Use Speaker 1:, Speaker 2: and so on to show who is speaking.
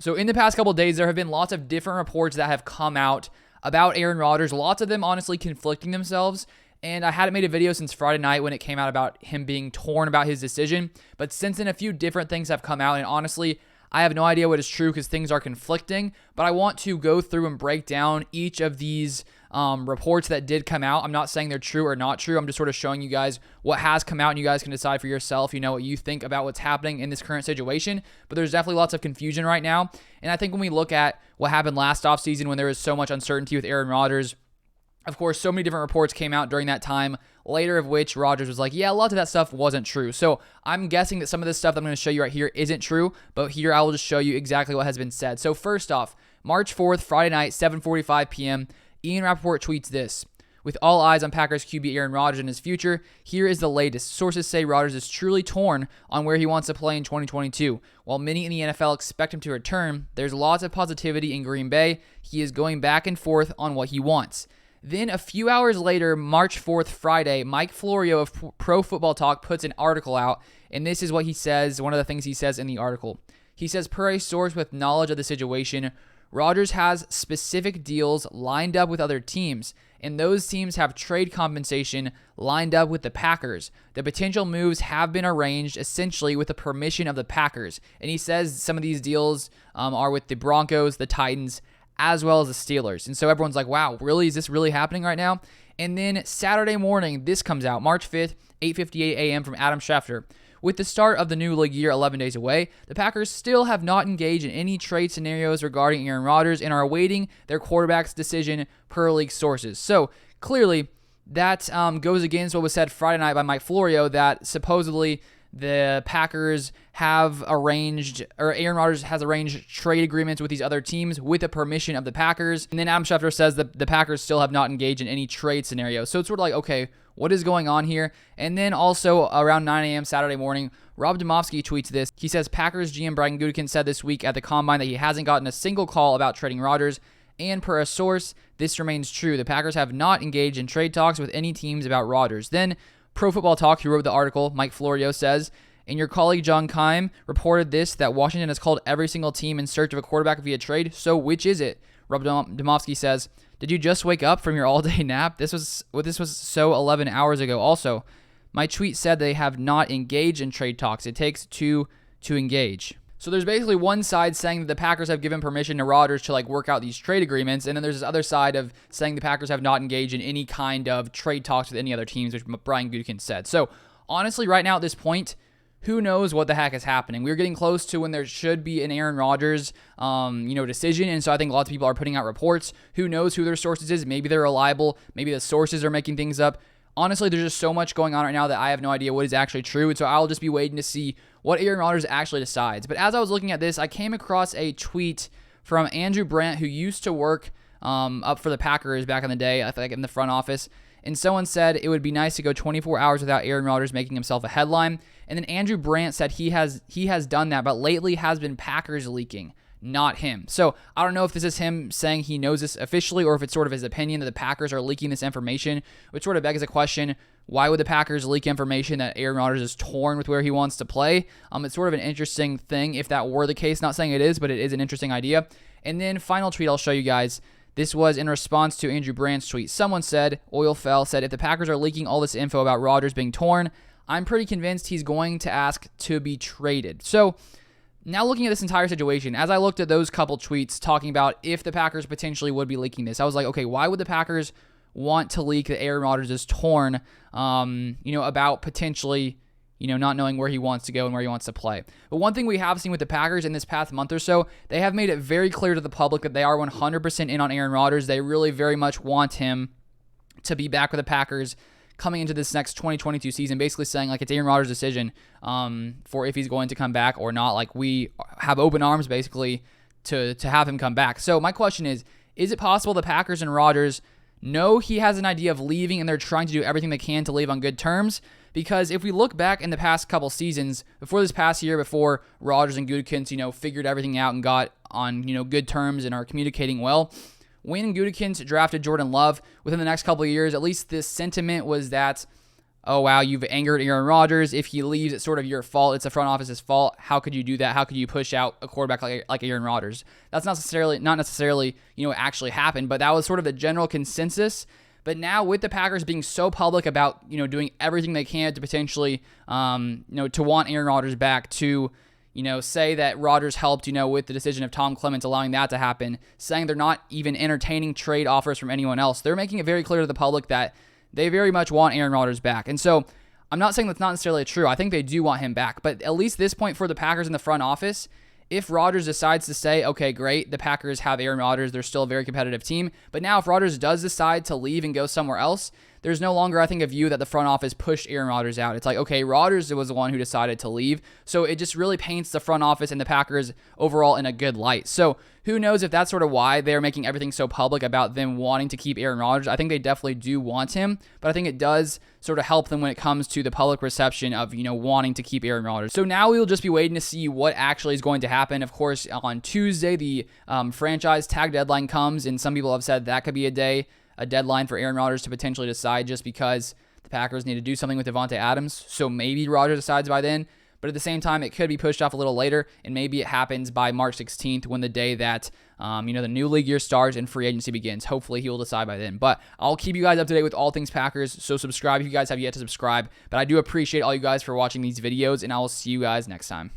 Speaker 1: So in the past couple of days, there have been lots of different reports that have come out about Aaron Rodgers, lots of them honestly conflicting themselves. And I hadn't made a video since Friday night when it came out about him being torn about his decision. But since then, a few different things have come out. And honestly, I have no idea what is true because things are conflicting. But I want to go through and break down each of these reports that did come out. I'm not saying they're true or not true. I'm just sort of showing you guys what has come out, and you guys can decide for yourself, what you think about what's happening in this current situation. But there's definitely lots of confusion right now. And I think when we look at what happened last offseason when there was so much uncertainty with Aaron Rodgers, of course, so many different reports came out during that time, later of which Rodgers was like, yeah, a lot of that stuff wasn't true. So I'm guessing that some of this stuff that I'm going to show you right here isn't true, but here I will just show you exactly what has been said. So first off, March 4th, Friday night, 7:45 p.m., Ian Rappaport tweets this: "With all eyes on Packers QB Aaron Rodgers and his future, here is the latest. Sources say Rodgers is truly torn on where he wants to play in 2022. While many in the NFL expect him to return, there's lots of positivity in Green Bay. He is going back and forth on what he wants." Then a few hours later, March 4th, Friday, Mike Florio of Pro Football Talk puts an article out, and this is what he says, one of the things he says in the article. He says, per a source with knowledge of the situation, Rodgers has specific deals lined up with other teams, and those teams have trade compensation lined up with the Packers. The potential moves have been arranged essentially with the permission of the Packers. And he says some of these deals are with the Broncos, the Titans, as well as the Steelers. And so everyone's like, wow, really? Is this really happening right now? And then Saturday morning, this comes out, March 5th, 8:58 a.m. from Adam Schefter. With the start of the new league year 11 days away, the Packers still have not engaged in any trade scenarios regarding Aaron Rodgers and are awaiting their quarterback's decision per league sources. So clearly, that goes against what was said Friday night by Mike Florio, that supposedly the Packers have arranged, or Aaron Rodgers has arranged trade agreements with these other teams with the permission of the Packers. And then Adam Schefter says that the Packers still have not engaged in any trade scenario. So it's sort of like, okay, what is going on here? And then also around 9 a.m. Saturday morning, Rob Demovsky tweets this. He says, Packers GM Brian Gutekunst said this week at the Combine that he hasn't gotten a single call about trading Rodgers. And per a source, this remains true. The Packers have not engaged in trade talks with any teams about Rodgers. Then Pro Football Talk, who wrote the article, Mike Florio says, and your colleague John Keim reported this, that Washington has called every single team in search of a quarterback via trade. So which is it? Rob Demovsky says, did you just wake up from your all-day nap? This was so 11 hours ago. Also, my tweet said they have not engaged in trade talks. It takes two to engage. So there's basically one side saying that the Packers have given permission to Rodgers to work out these trade agreements, and then there's this other side of saying the Packers have not engaged in any kind of trade talks with any other teams, which Brian Gutekunst said. So honestly, right now at this point, who knows what the heck is happening? We're getting close to when there should be an Aaron Rodgers, decision, and so I think lots of people are putting out reports. Who knows who their sources is? Maybe they're reliable. Maybe the sources are making things up. Honestly, there's just so much going on right now that I have no idea what is actually true, and so I'll just be waiting to see what Aaron Rodgers actually decides. But as I was looking at this, I came across a tweet from Andrew Brandt, who used to work up for the Packers back in the day, I think in the front office, and someone said it would be nice to go 24 hours without Aaron Rodgers making himself a headline. And then Andrew Brandt said he has done that, but lately has been Packers leaking, not him. So I don't know if this is him saying he knows this officially or if it's sort of his opinion that the Packers are leaking this information, which sort of begs a question, why would the Packers leak information that Aaron Rodgers is torn with where he wants to play? It's sort of an interesting thing if that were the case. Not saying it is, but it is an interesting idea. And then final tweet I'll show you guys. This was in response to Andrew Brandt's tweet. Someone said, Oilfell said, if the Packers are leaking all this info about Rodgers being torn, I'm pretty convinced he's going to ask to be traded. So now looking at this entire situation, as I looked at those couple tweets talking about if the Packers potentially would be leaking this, I was like, okay, why would the Packers want to leak that Aaron Rodgers is torn, about potentially, not knowing where he wants to go and where he wants to play. But one thing we have seen with the Packers in this past month or so, they have made it very clear to the public that they are 100% in on Aaron Rodgers. They really very much want him to be back with the Packers coming into this next 2022 season, basically saying it's Aaron Rodgers' decision for if he's going to come back or not. We have open arms basically to have him come back. So my question is it possible the Packers and Rodgers know he has an idea of leaving and they're trying to do everything they can to leave on good terms? Because if we look back in the past couple seasons, before this past year, before Rodgers and Gutekunst, figured everything out and got on, good terms and are communicating well, when Gutekunst drafted Jordan Love, within the next couple of years, at least this sentiment was that oh, wow, you've angered Aaron Rodgers. If he leaves, it's sort of your fault. It's the front office's fault. How could you do that? How could you push out a quarterback like Aaron Rodgers? That's not necessarily, actually happened, but that was sort of the general consensus. But now with the Packers being so public about, doing everything they can to potentially, to want Aaron Rodgers back, to, say that Rodgers helped, with the decision of Tom Clements allowing that to happen, saying they're not even entertaining trade offers from anyone else. They're making it very clear to the public that they very much want Aaron Rodgers back. And so I'm not saying that's not necessarily true. I think they do want him back. But at least this point for the Packers in the front office, if Rodgers decides to say, okay, great, the Packers have Aaron Rodgers, they're still a very competitive team. But now if Rodgers does decide to leave and go somewhere else, there's no longer, I think, a view that the front office pushed Aaron Rodgers out. It's like, okay, Rodgers was the one who decided to leave. So it just really paints the front office and the Packers overall in a good light. So who knows if that's sort of why they're making everything so public about them wanting to keep Aaron Rodgers. I think they definitely do want him, but I think it does sort of help them when it comes to the public reception of, wanting to keep Aaron Rodgers. So now we'll just be waiting to see what actually is going to happen. Of course, on Tuesday, the franchise tag deadline comes, and some people have said that could be a deadline for Aaron Rodgers to potentially decide, just because the Packers need to do something with Devontae Adams. So maybe Rodgers decides by then. But at the same time, it could be pushed off a little later, and maybe it happens by March 16th when the day that, the new league year starts and free agency begins. Hopefully, he will decide by then. But I'll keep you guys up to date with all things Packers, so subscribe if you guys have yet to subscribe. But I do appreciate all you guys for watching these videos, and I will see you guys next time.